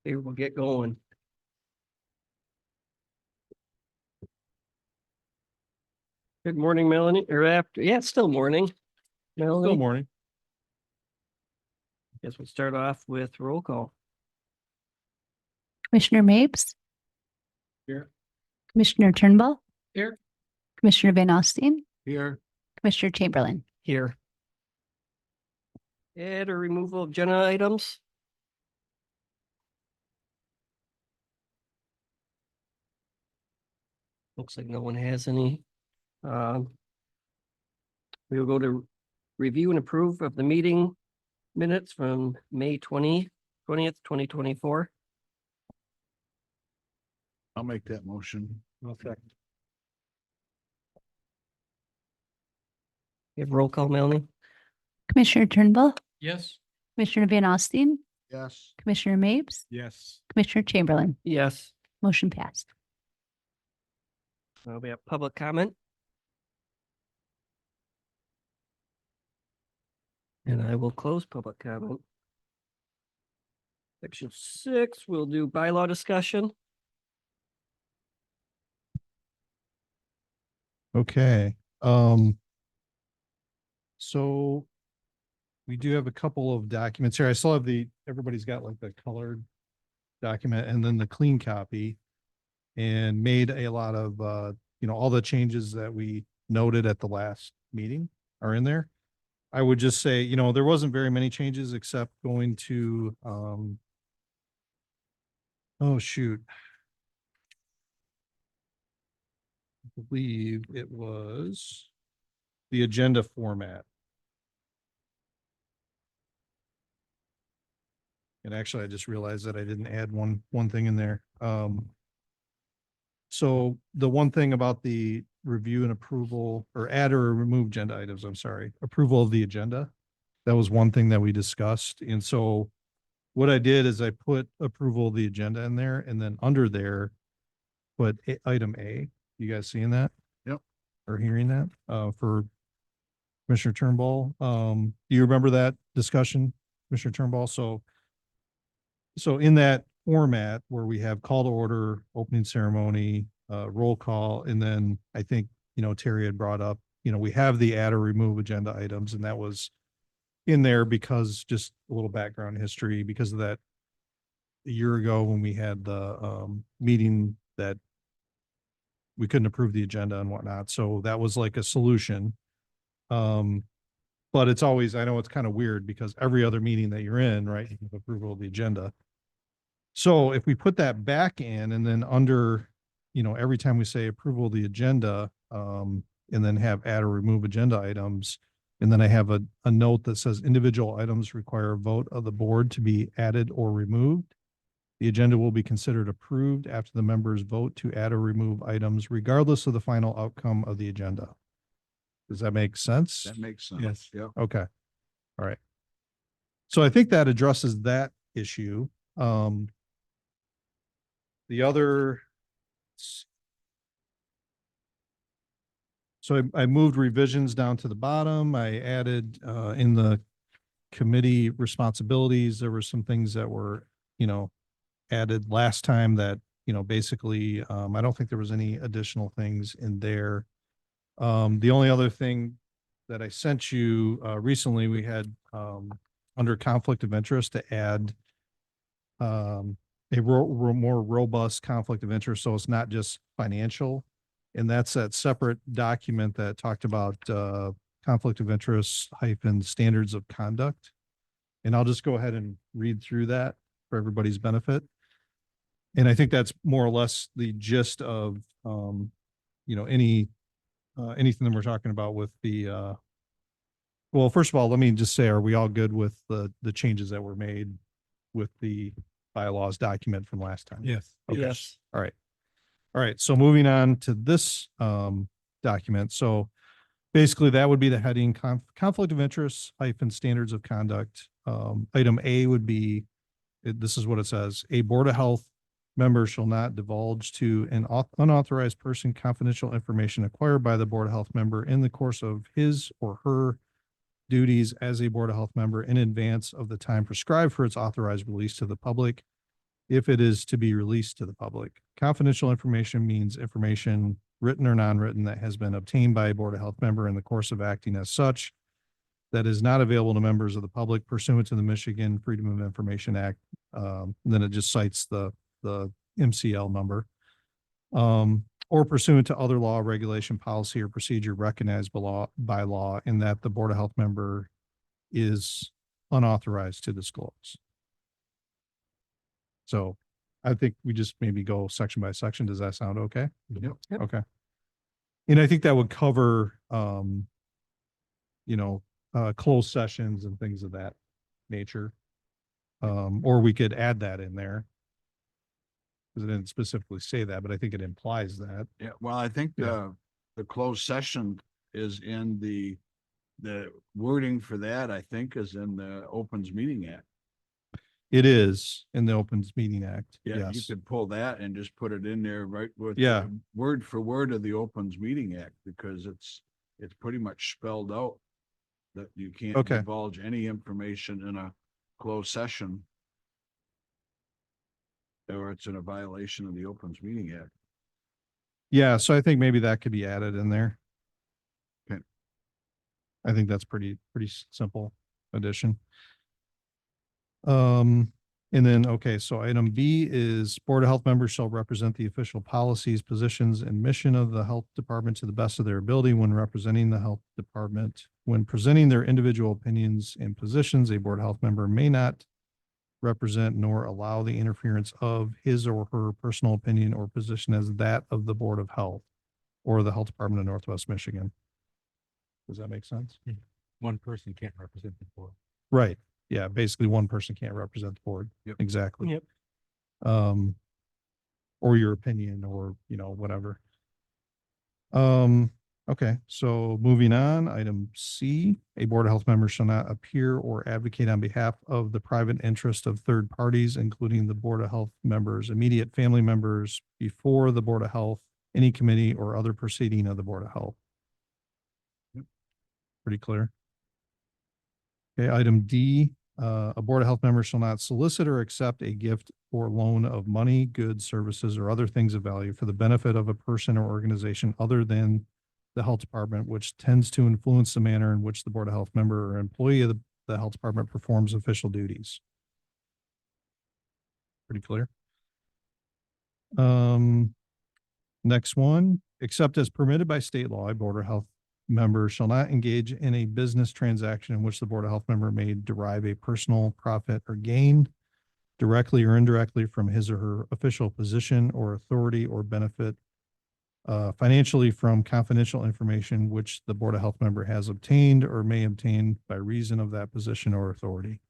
Maybe we'll get going. Good morning, Melanie, or after, yeah, it's still morning. Still Melanie, morning. guess we'll start off with roll call. Commissioner Mapes, Here. Commissioner Turnbull, Here. Commissioner Van Alstine, Here. Commissioner Chamberlain. Here. Add or removal of agenda items. Looks like no one has any. We will go to review and approve of the meeting minutes from May 20th, 2024. I'll make that motion. I'll second. You have roll call, Melanie? Commissioner Turnbull, Yes. Commissioner Van Alstine, Yes. Commissioner Mapes, Yes. Commissioner Chamberlain. Yes. Motion passed. We have public comment. And I will close public comment. Section 6, we'll do bylaw discussion. Okay, so we do have a couple of documents here. I still have everybody's got like the colored document and then the clean copy. And made a lot of, all the changes that we noted at the last meeting are in there. I would just say, there wasn't very many changes except going to, oh, shoot. I believe it was the agenda format. And actually, I just realized that I didn't add one thing in there. So the one thing about the review and approval or add or remove agenda items, I'm sorry, approval of the agenda. That was one thing that we discussed. And so what I did is I put approval of the agenda in there and then under there, put item A. You guys seeing that? Yep. Or hearing that, for Commissioner Turnbull. Do you remember that discussion, Commissioner Turnbull? So in that format where we have call to order, opening ceremony, roll call, and then I think, Terry had brought up, we have the add or remove agenda items, and that was in there because just a little background history because of that a year ago when we had the meeting that we couldn't approve the agenda and whatnot. So that was like a solution. But it's always, I know it's kind of weird because every other meeting that you're in, right, you have approval of the agenda. So if we put that back in and then under, every time we say approval of the agenda, and then have add or remove agenda items, and then I have a note that says individual items require a vote of the board to be added or removed. The agenda will be considered approved after the members vote to add or remove items regardless of the final outcome of the agenda. Does that make sense? That makes sense. Yes. Yeah. Okay. All right. So I think that addresses that issue. The other. So I moved revisions down to the bottom. I added in the committee responsibilities, there were some things that were, added last time that, basically, I don't think there was any additional things in there. The only other thing that I sent you recently, we had under conflict of interest to add a more robust conflict of interest. So it's not just financial. And that's that separate document that talked about conflict of interest - standards of conduct. And I'll just go ahead and read through that for everybody's benefit. And I think that's more or less the gist of, anything that we're talking about with the, well, first of all, let me just say, are we all good with the changes that were made with the bylaws document from last time? Yes. Okay. Yes. All right. All right. So moving on to this document. So basically that would be the heading conflict of interest - standards of conduct. Item A would be, this is what it says: a Board of Health member shall not divulge to an unauthorized person confidential information acquired by the Board of Health member in the course of his or her duties as a Board of Health member in advance of the time prescribed for its authorized release to the public. if it is to be released to the public. Confidential information means information, written or non-written, that has been obtained by a Board of Health member in the course of acting as such, that is not available to members of the public pursuant to the Michigan Freedom of Information Act. Then it just cites the MCL number. Or pursuant to other law, regulation, policy, or procedure recognized by law, in that the Board of Health member is unauthorized to disclose. So I think we just maybe go section by section. Does that sound okay? Yep. Yep. Okay. And I think that would cover, closed sessions and things of that nature. Or we could add that in there. Because it didn't specifically say that, but I think it implies that. Yeah, well, I think Yeah. the closed session is in the wording for that, I think, is in the Opens Meeting Act. It is in the Opens Meeting Act. Yeah, you Yes. could pull that and just put it in there right with Yeah. word for word of the Opens Meeting Act, because it's pretty much spelled out that you can't Okay. divulge any information in a closed session, or it's in a violation of the Opens Meeting Act. Yeah, so I think maybe that could be added in there. Okay. I think that's pretty simple addition. And then, okay, so item B is Board of Health members shall represent the official policies, positions, and mission of the Health Department to the best of their ability when representing the Health Department. When presenting their individual opinions and positions, a Board of Health member may not represent nor allow the interference of his or her personal opinion or position as that of the Board of Health or the Health Department of Northwest Michigan. Does that make sense? One person can't represent the board. Right. Yeah, basically one person can't represent the board. Yep. Exactly. Yep. Or your opinion or, whatever. Okay, so moving on, item C, a Board of Health member shall not appear or advocate on behalf of the private interest of third parties, including the Board of Health members, immediate family members, before the Board of Health, any committee or other proceeding of the Board of Health. Yep. Pretty clear. Okay, item D, a Board of Health member shall not solicit or accept a gift or loan of money, goods, services, or other things of value for the benefit of a person or organization other than the Health Department, which tends to influence the manner in which the Board of Health member or employee of the Health Department performs official duties. Pretty clear. Next one, except as permitted by state law, a Board of Health member shall not engage in a business transaction in which the Board of Health member may derive a personal profit or gain directly or indirectly from his or her official position or authority, or benefit financially from confidential information which the Board of Health member has obtained or may obtain by reason of that position or authority.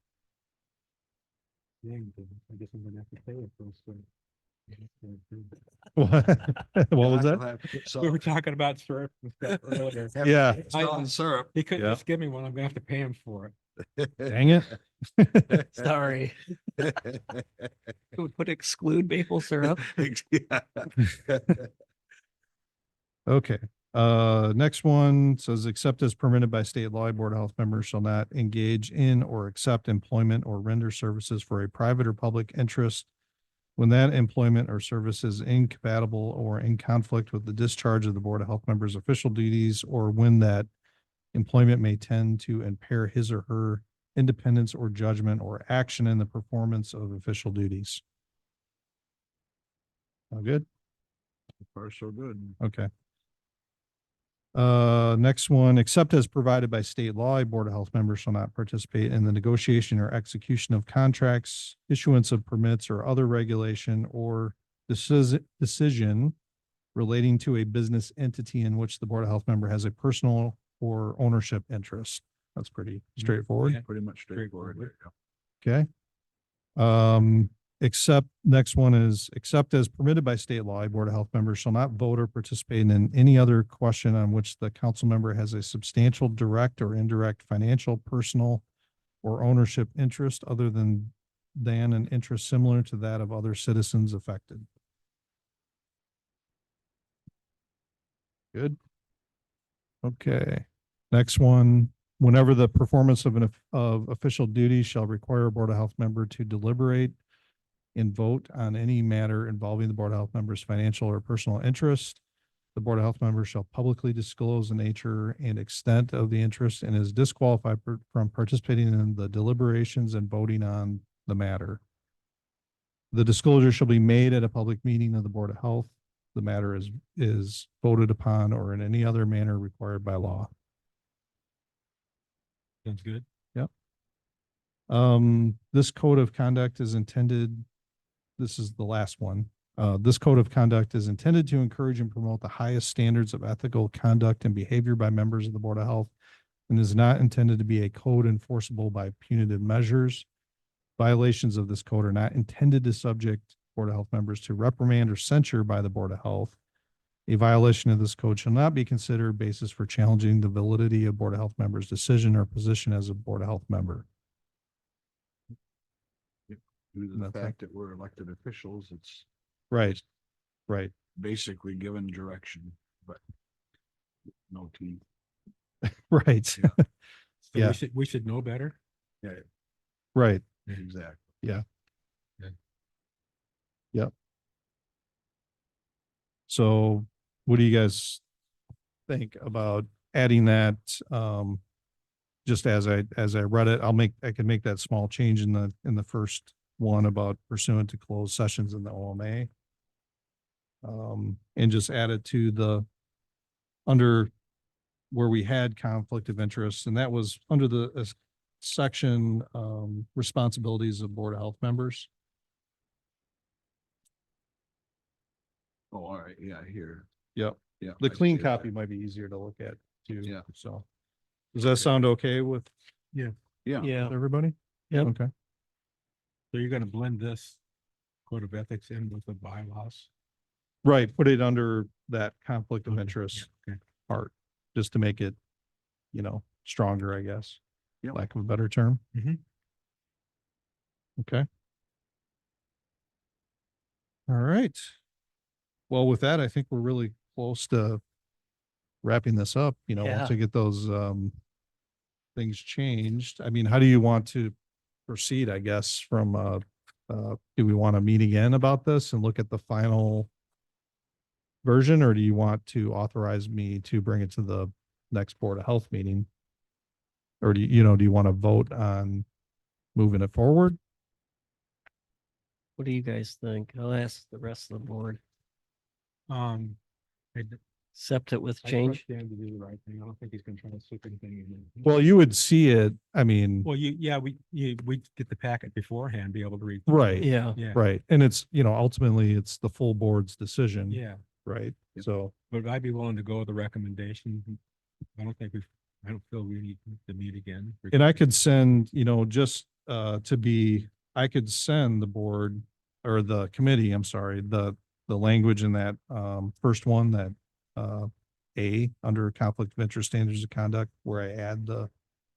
I guess I'm gonna have to pay it first. What was that? We were talking about syrup and stuff earlier. Yeah. Selling syrup. He couldn't Yeah. just give me one. I'm gonna have to pay him for it. Dang it. Sorry. We put exclude maple syrup. Okay, next one says, except as permitted by state law, a Board of Health members shall not engage in or accept employment or render services for a private or public interest when that employment or service is incompatible or in conflict with the discharge of the Board of Health members' official duties, or when that employment may tend to impair his or her independence or judgment or action in the performance of official duties. All good? Far so good. Okay. Next one, except as provided by state law, a Board of Health member shall not participate in the negotiation or execution of contracts, issuance of permits, or other regulation or decision relating to a business entity in which the Board of Health member has a personal or ownership interest. That's pretty straightforward. Yeah. Pretty much straightforward. Straightforward. Okay. Except, next one is, except as permitted by state law, a Board of Health member shall not vote or participate in any other question on which the council member has a substantial direct or indirect financial, personal, or ownership interest other than an interest similar to that of other citizens affected. Good. Okay. Next one, whenever the performance of official duties shall require a Board of Health member to deliberate and vote on any matter involving the Board of Health members' financial or personal interest. The Board of Health members shall publicly disclose the nature and extent of the interest and is disqualified from participating in the deliberations and voting on the matter. The disclosure shall be made at a public meeting of the Board of Health. The matter is voted upon or in any other manner required by law. Sounds good. This code of conduct is intended, this is the last one. This code of conduct is intended to encourage and promote the highest standards of ethical conduct and behavior by members of the Board of Health and is not intended to be a code enforceable by punitive measures. Violations of this code are not intended to subject Board of Health members to reprimand or censure by the Board of Health. A violation of this code shall not be considered basis for challenging the validity of Board of Health members' decision or position as a Board of Health member. Due to the That's fact that we're elected officials, it's Right, right, basically given direction, but no teeth. right, So Yeah. we should know better. right. Exactly. So what do you guys think about adding that? Just as I read it, I can make that small change in the first one about pursuant to closed sessions in the OMA. And just add it to under where we had conflict of interest, and that was under the section, responsibilities of Board of Health members. Oh, all right. Yeah, here. Yep. Yeah. The I clean see that. copy might be easier to look at too. Yeah. So, does that sound okay with Yeah. Yeah, everybody? Yep. Okay. So you're gonna blend this code of ethics in with the bylaws? Right, put it under that conflict of Okay, interest yeah, okay. part, just to make it, stronger, I guess. Yep. Lack of a better term. Mhm. Okay. All right. Well, with that, I think we're really close to wrapping this up, Yeah. once I get those, things changed. I mean, how do you want to proceed, I guess, from, do we want to meet again about this and look at the final version, or do you want to authorize me to bring it to the next Board of Health meeting? Or do you want to vote on moving it forward? what do you guys think? I'll ask the rest of the board. I Accept it with I change. trust Dan to do the right thing. I don't think he's gonna try to slip anything in there. Well, you would see it, I mean, Well, we get the packet beforehand, be able to read. right, Yeah, Yeah. right. And it's, ultimately it's the full board's decision. Yeah, Right. Yep. So, but I'd be willing to go with the recommendation. I don't feel we need to meet again. and I could send, just, I could send the board or the committee, I'm sorry, the language in that, first one that, under conflict of interest standards of conduct, where I add the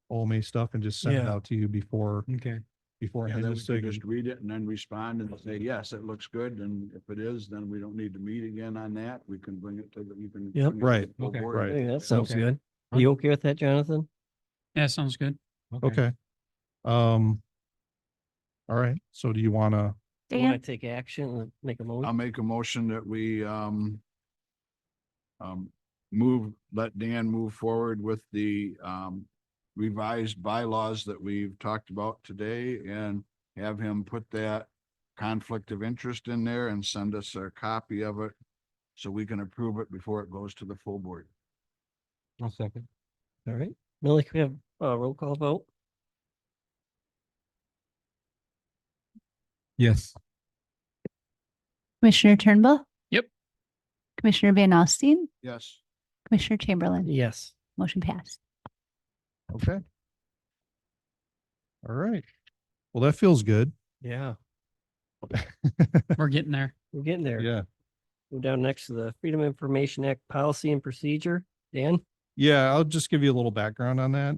OMA stuff and just send it Yeah. out to you Okay, beforehand. Yeah, then we just so can you just can- read it and then respond and say, yes, it looks good. And if it is, then we don't need to meet again on that. We can bring it to the, you can. Yep. bring it to the Right. full Okay. board. Right. hey, that sounds Okay. good. Are you okay with that, Jonathan? Yeah, sounds good. Okay. All right. So do you want to, You want Dan, to take action and make a I'll motion? make a motion that we, let Dan move forward with the, revised bylaws that we've talked about today and have him put that conflict of interest in there and send us a copy of it so we can approve it before it goes to the full board. I'll second. All right. Millie, can we have a roll call vote? Yes. Commissioner Turnbull? Yep. Commissioner Van Alstine? Yes. Commissioner Chamberlain? Yes. Motion passed. okay. All right. Well, that feels good. Yeah, We're getting there. we're getting there. Yeah. Go down next to the Freedom of Information Act policy and procedure. Dan? Yeah, I'll just give you a little background on that.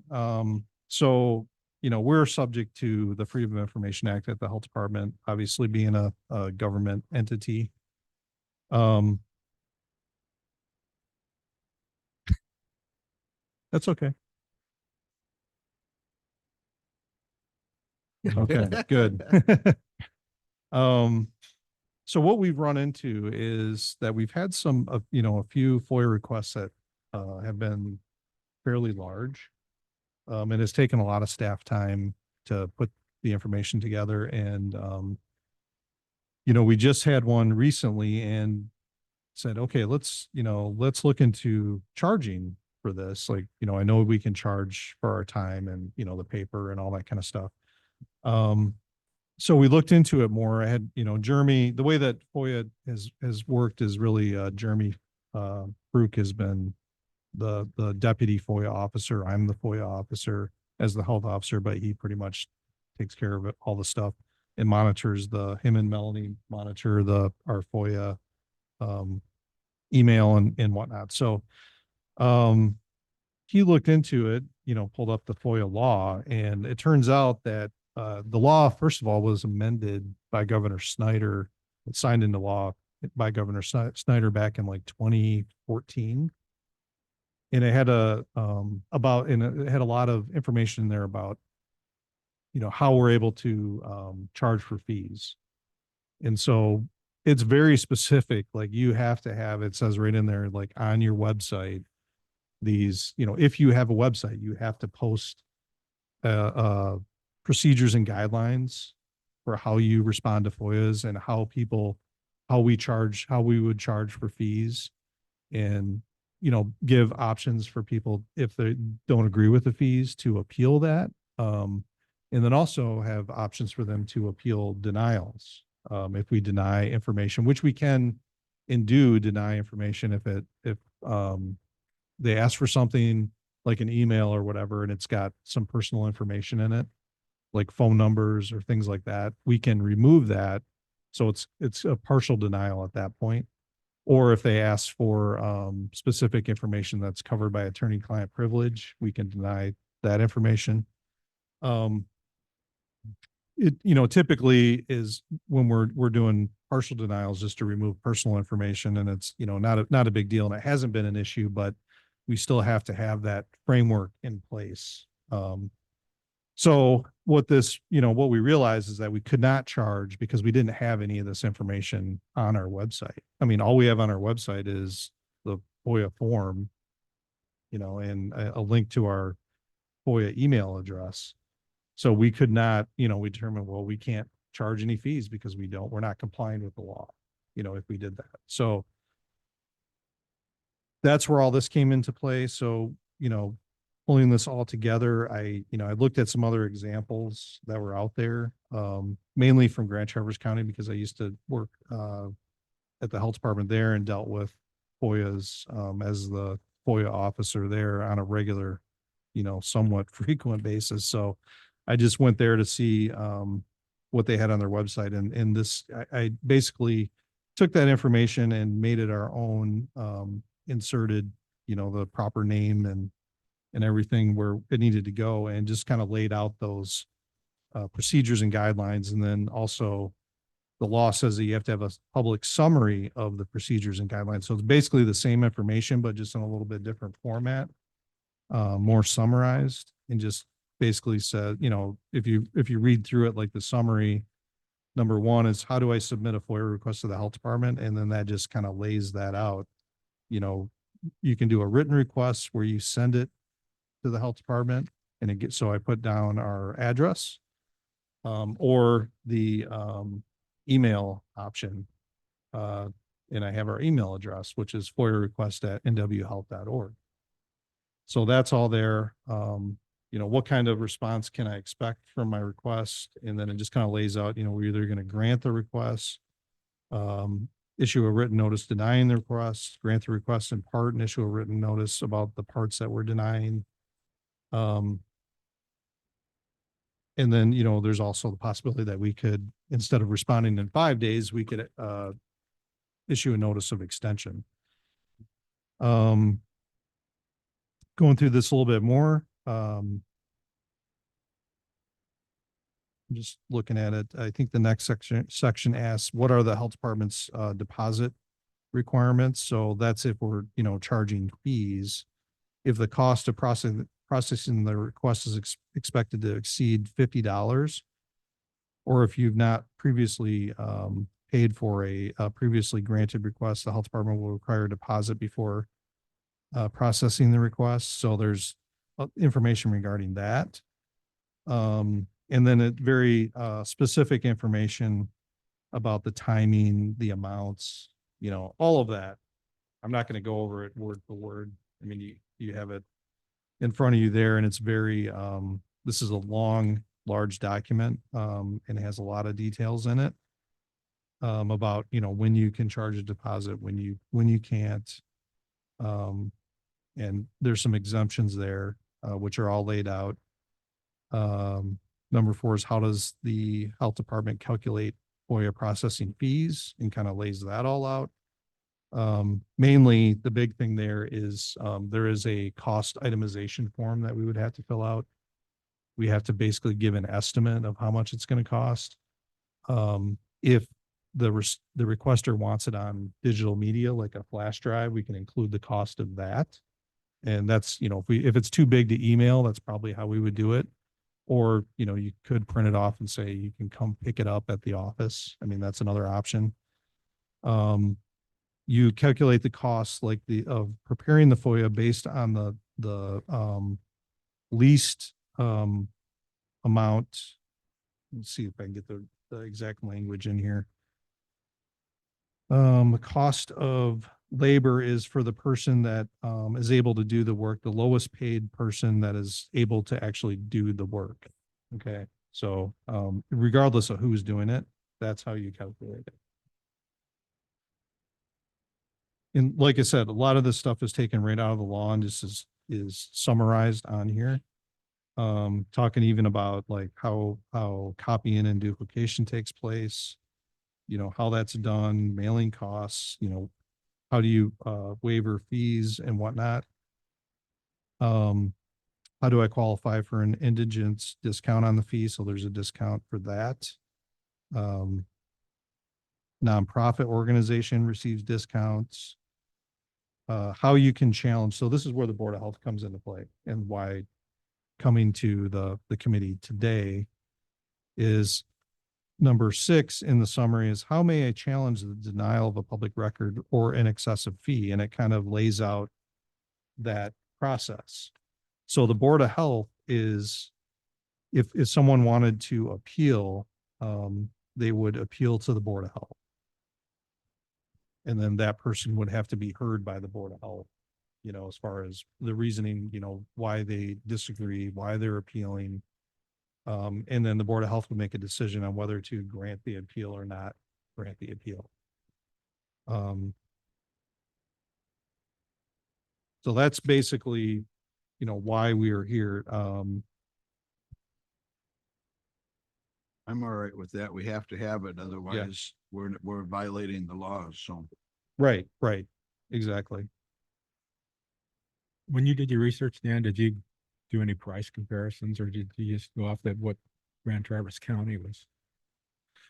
So, we're subject to the Freedom of Information Act at the Health Department, obviously being a government entity. That's okay. Okay, good. So what we've run into is that we've had some, a few FOIA requests that have been fairly large. And it's taken a lot of staff time to put the information together. And, we just had one recently and said, okay, let's look into charging for this. Like, I know we can charge for our time and, the paper and all that kind of stuff. So we looked into it more. I had, Jeremy, the way that FOIA has worked is really, Jeremy, Brook has been the deputy FOIA officer. I'm the FOIA officer as the health officer, but he pretty much takes care of it, all the stuff and monitors him and Melanie monitor our FOIA, email and whatnot. So, he looked into it, pulled up the FOIA law, and it turns out that the law, first of all, was amended by Governor Snyder. It signed into law by Governor Snyder back in like 2014. And it had it had a lot of information in there about, how we're able to charge for fees. And so it's very specific. Like you have to have, it says right in there, like on your website, these, if you have a website, you have to post procedures and guidelines for how you respond to FOIAs and how we would charge for fees and, give options for people if they don't agree with the fees to appeal that. And then also have options for them to appeal denials. If we deny information, which we can and do deny information if they ask for something like an email or whatever, and it's got some personal information in it, like phone numbers or things like that, we can remove that. So it's a partial denial at that point. Or if they ask for specific information that's covered by attorney-client privilege, we can deny that information. It, typically is when we're doing partial denials just to remove personal information, and it's, not a big deal, and it hasn't been an issue, but we still have to have that framework in place. So what we realized is that we could not charge because we didn't have any of this information on our website. I mean, all we have on our website is the FOIA form, and a link to our FOIA email address. So we could not, we determined, well, we can't charge any fees because we're not complying with the law, if we did that. So that's where all this came into play. So, pulling this all together, I looked at some other examples that were out there, mainly from Grand Traverse County, because I used to work at the health department there and dealt with FOIAs as the FOIA officer there on a regular, somewhat frequent basis. So I just went there to see what they had on their website. And this, I basically took that information and made it our own, inserted, the proper name and everything where it needed to go, and just kind of laid out those procedures and guidelines. And then also the law says that you have to have a public summary of the procedures and guidelines. So it's basically the same information, but just in a little bit different format, more summarized, and just basically said, if you read through it, like the summary, number one is, how do I submit a FOIA request to the health department? And then that just kind of lays that out. You can do a written request where you send it to the health department and so I put down our address, or the email option. And I have our email address, which is FOIArequest@nwhealth.org. So that's all there. What kind of response can I expect from my request? And then it just kind of lays out, we're either going to grant the request, issue a written notice denying the request, grant the request in part, and issue a written notice about the parts that we're denying. And then, there's also the possibility that we could, instead of responding in 5 days, we could issue a notice of extension. Going through this a little bit more. I'm just looking at it. I think the next section asks, what are the health department's deposit requirements? So that's if we're, charging fees. If the cost of processing the request is expected to exceed $50, or if you've not previously paid for a previously granted request, the health department will require a deposit before processing the request. So there's information regarding that. And then it very specific information about the timing, the amounts, you know, all of that. I'm not going to go over it word for word. I mean, you have it in front of you there, and it's very, this is a long, large document, and it has a lot of details in it. About, you know, when you can charge a deposit, when you can't. And there's some exemptions there, which are all laid out. Number 4 is how does the health department calculate FOIA processing fees, and kind of lays that all out. Mainly the big thing there is, there is a cost itemization form that we would have to fill out. We have to basically give an estimate of how much it's going to cost. If the requester wants it on digital media, like a flash drive, we can include the cost of that. And that's, you know, if it's too big to email, that's probably how we would do it. Or, you know, you could print it off and say, you can come pick it up at the office. I mean, that's another option. You calculate the costs like of preparing the FOIA based on the least amount. Let's see if I can get the exact language in here. The cost of labor is for the person that is able to do the work, the lowest paid person that is able to actually do the work. Okay, so regardless of who's doing it, that's how you calculate it. And like I said, a lot of this stuff is taken right out of the law and just is summarized on here. Talking even about like how copying and duplication takes place, you know, how that's done, mailing costs, you know, how do you waiver fees and whatnot? How do I qualify for an indigence discount on the fee? So there's a discount for that. Nonprofit organization receives discounts. How you can challenge. So this is where the Board of Health comes into play, and why coming to the committee today is number 6 in the summary is how may I challenge the denial of a public record or an excessive fee? And it kind of lays out that process. So the Board of Health is, if someone wanted to appeal, they would appeal to the Board of Health. And then that person would have to be heard by the Board of Health, you know, as far as the reasoning, you know, why they disagree, why they're appealing. And then the Board of Health would make a decision on whether to grant the appeal or not grant the appeal. So that's basically, you know, why we are here. I'm all right with that. We have to have it. Otherwise, we're violating the laws. So Right, exactly. When you did your research, Dan, did you do any price comparisons, or did you just go off that what Grand Traverse County was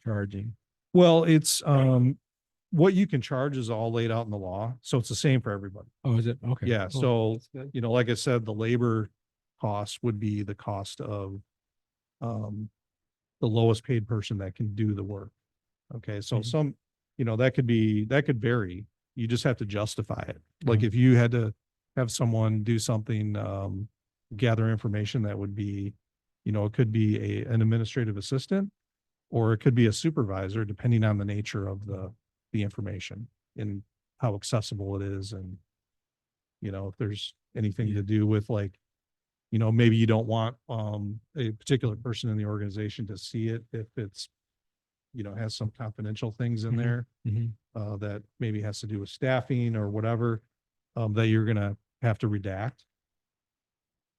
charging? Well, it's, what you can charge is all laid out in the law. So it's the same for everybody. Oh, is it? Okay. Yeah, Oh, so, that's good. you know, like I said, the labor cost would be the cost of the lowest paid person that can do the work. Okay, so Mhm. some, you know, that could vary. You just have to justify it. Like Mhm. if you had to have someone do something, gather information, that would be, you know, it could be an administrative assistant, or it could be a supervisor, depending on the nature of the information and how accessible it is. And, you know, if there's anything Yeah. to do with like, you know, maybe you don't want a particular person in the organization to see it if it's, you know, has some confidential things in Mhm. there Mhm. that maybe has to do with staffing or whatever, that you're gonna have to redact.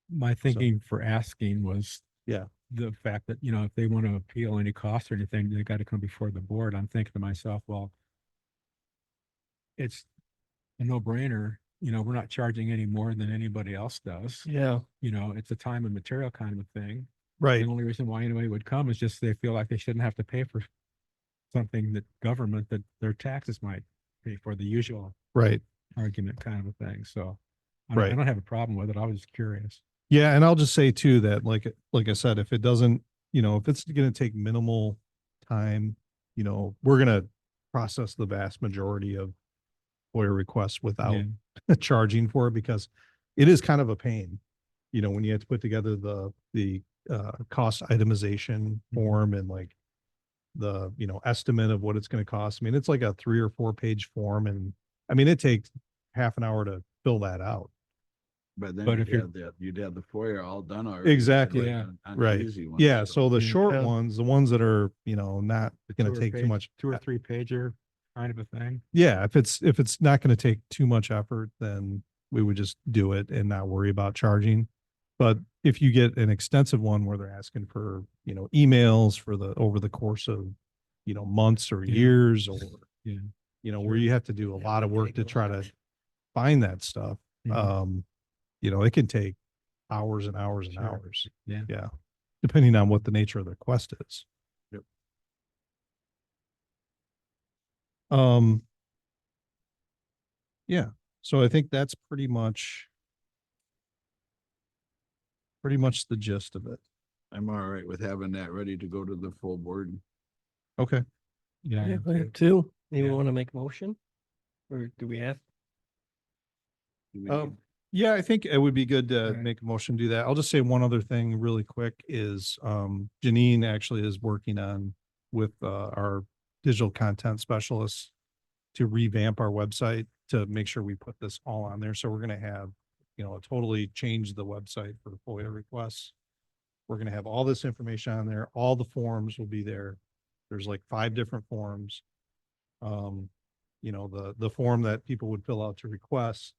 My thinking for asking was Yeah. the fact that, you know, if they want to appeal any cost or anything, they got to come before the board. I'm thinking to myself, well, it's a no-brainer. You know, we're not charging any more than anybody else does. Yeah, You know, it's a time and material kind of a thing. Right. The only reason why anybody would come is just they feel like they shouldn't have to pay for something that government that their taxes might pay for, the usual Right. argument kind of a thing. So I Right. don't have a problem with it. I was just curious. Yeah. And I'll just say too, that like I said, if it doesn't, you know, if it's gonna take minimal time, you know, we're gonna process the vast majority of FOIA requests without Yeah. charging for it, because it is kind of a pain. You know, when you have to put together the cost itemization form and like the, you know, estimate of what it's gonna cost. I mean, it's like a 3 or 4 page form, and I mean, it takes half an hour to fill that out. But then But you'd if you're- have that, you'd have the FOIA all done already. Exactly. Yeah. on the Right. easy ones, Yeah, so the Yeah. short Yeah. ones, the ones that are, you know, not The gonna 2 or take too page- much. 2 or 3 pager kind of a thing. Yeah, if it's not gonna take too much effort, then we would just do it and not worry about charging. But if you get an extensive one where they're asking for, you know, emails for the, over the course of, you know, months or Yeah. years, or, Yeah. you know, where you have to do a lot of work to try to find that stuff, Mhm. you know, it can take hours and hours and Sure. hours. Yeah. Yeah, depending on what the nature of the request is. Yep. Um. Yeah, so I think that's pretty much the gist of it. I'm all right with having that ready to go to the full board. Okay. Yeah. Yeah, I I am have too. two. Anyone Yeah. want to make a motion? Or do we have? Do we Um, need- yeah, I think it would be good to Right. make a motion to do that. I'll just say one other thing really quick is, Janine actually is working on with, our digital content specialists to revamp our website to make sure we put this all on there. So we're gonna have, you know, totally change the website for the FOIA requests. We're gonna have all this information on there. All the forms will be there. There's like 5 different forms. You know, the form that people would fill out to request.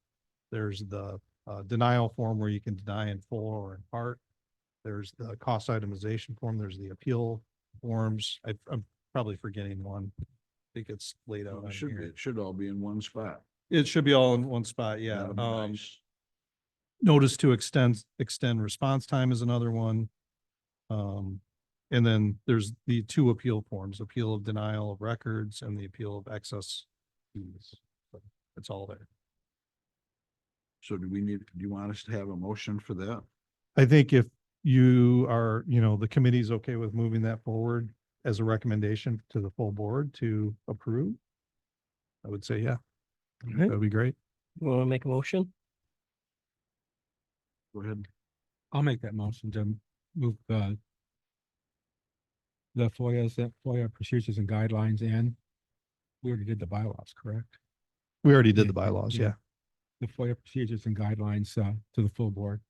There's the denial form where you can deny in full or in part. There's the cost itemization form. There's the appeal forms. I'm probably forgetting one. I think it's laid out Well, on It should be, here. it should all be in one spot. It should be all in one spot, yeah. That'd be nice. Notice to extend response time is another one. And then there's the 2 appeal forms, appeal of denial of records and the appeal of excess fees. So it's all there. So do you want us to have a motion for that? I think if you are, you know, the committee's okay with moving that forward as a recommendation to the full board to approve, I would say, yeah, All right, that'd be great. you want to make a motion? Go ahead. I'll make that motion to move the FOIA procedures and guidelines in. We already did the bylaws, correct? We already did the Yeah, bylaws, yeah. yeah, The FOIA procedures and guidelines to the full board.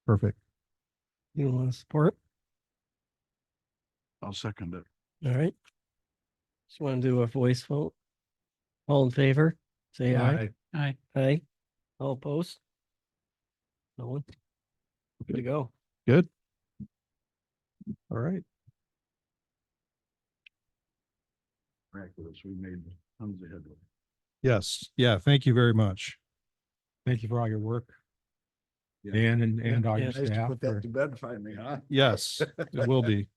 perfect. You want to support? I'll second it. All right. Just want to do a voice vote. All in favor, say aye. Aye. Aye. All opposed? No one? Good to go. Good. All right. Miraculous. We made tons of headway. Yes, yeah, thank you very much. Thank you for all your work, Yeah. Dan and all Yeah, your Nice to staff. put that to bed finally, huh? Yes, it will be.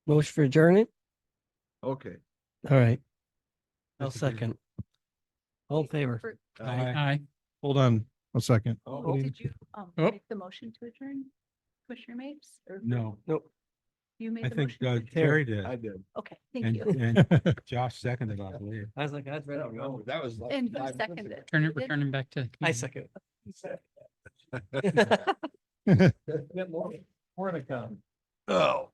Motion for adjournment? Okay. All right. I'll That's a good- second. All in favor? Aye. Aye. Hold on a second. Oh, Did you Oh. make the motion to adjourn, Commissioner Mapes? Or No, Nope. You made I the think motion? Terry did. I did. Okay, thank And, you. and Josh seconded, I believe. I was like, I'd rather go. That was. like And who 5 minutes seconded ago. it? Turn You it, did? return him back to. I second. Got more to come. Oh.